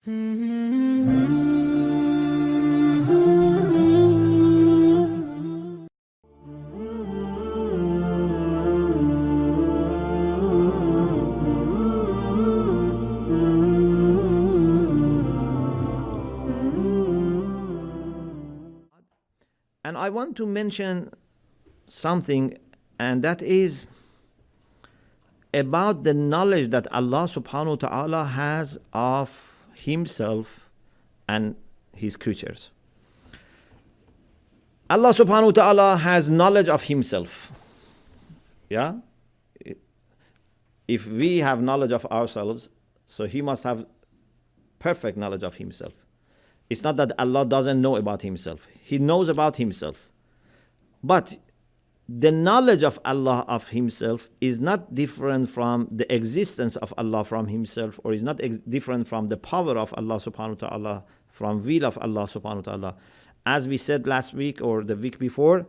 And I want to mention something, and that is about the knowledge that Allah subhanahu wa ta'ala has of Himself and His creatures. Allah subhanahu wa ta'ala has knowledge of Himself. Yeah? If we have knowledge of ourselves, so He must have perfect knowledge of Himself. It's not that Allah doesn't know about Himself. He knows about Himself. But the knowledge of Allah of Himself is not different from the existence of Allah from Himself, or is not different from the power of Allah subhanahu wa ta'ala, from will of Allah subhanahu wa ta'ala. As we said last week or the week before,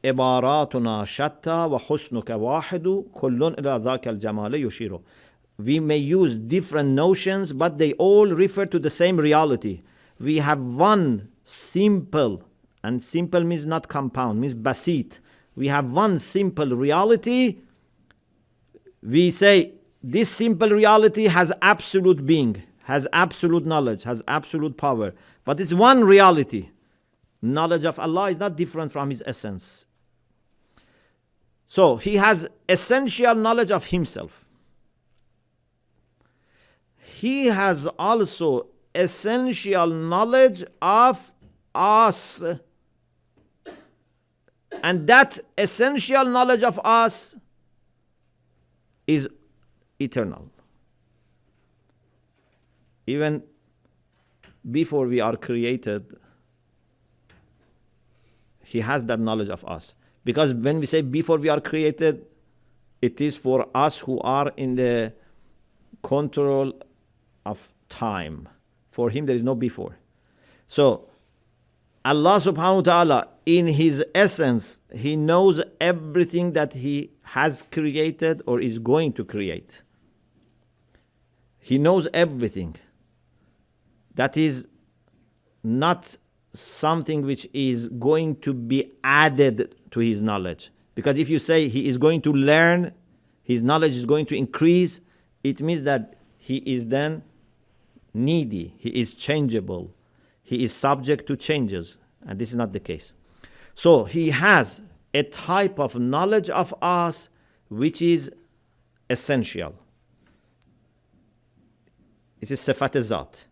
عباراتنا شتى وحسنك واحد كل إلى ذاك الجمال يشير. We may use different notions, but they all refer to the same reality. We have one simple, and simple means not compound, means basit. We have one simple reality. We say this simple reality has absolute being, has absolute knowledge, has absolute power. But it's one reality. Knowledge of Allah is not different from His essence. So He has essential knowledge of Himself. He has also essential knowledge of us. And that essential knowledge of us is eternal. Even before we are created, He has that knowledge of us. Because when we say before we are created, it is for us who are in the control of time. For Him there is no before. So Allah subhanahu wa ta'ala, in His essence, He knows everything that He has created or is going to create. He knows everything. That is not something which is going to be added to His knowledge. Because if you say He is going to learn, His knowledge is going to increase, it means that He is then needy, He is changeable, He is subject to changes, and this is not the case. So He has a type of knowledge of us which is essential. This is sifat zat.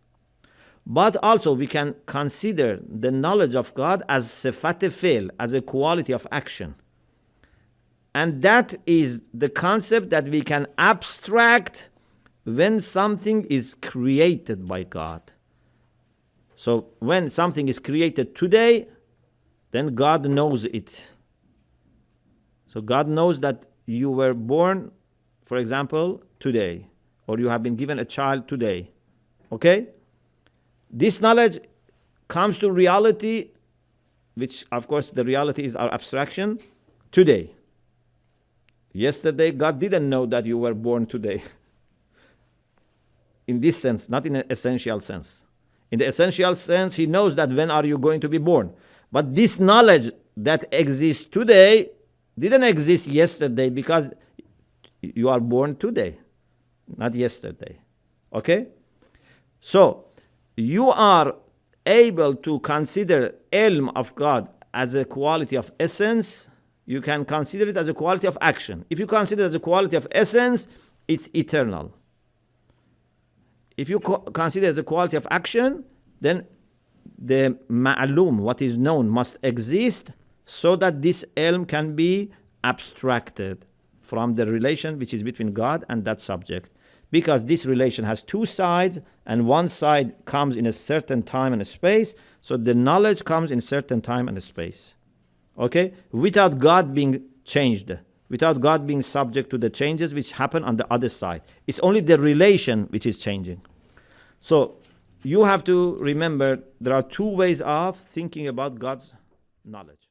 But also we can consider the knowledge of God as sifat fi'l, as a quality of action. And that is the concept that we can abstract when something is created by God. So when something is created today, then God knows it. So God knows that you were born, for example, today, or you have been given a child today. Okay? This knowledge comes to reality, which of course the reality is our abstraction, today. Yesterday, God didn't know that you were born today. In this sense, not in an essential sense. In the essential sense, He knows that when are you going to be born. But this knowledge that exists today didn't exist yesterday, because you are born today, not yesterday. Okay? So, you are able to consider ilm of God as a quality of essence. You can consider it as a quality of action. If you consider it as a quality of essence, it's eternal. If you consider it as a quality of action, then the ma'lum, what is known, must exist so that this ilm can be abstracted from the relation which is between God and that subject. Because this relation has two sides, and one side comes in a certain time and a space, so the knowledge comes in a certain time and a space. Okay? Without God being changed, without God being subject to the changes which happen on the other side. It's only the relation which is changing. So, you have to remember there are two ways of thinking about God's knowledge.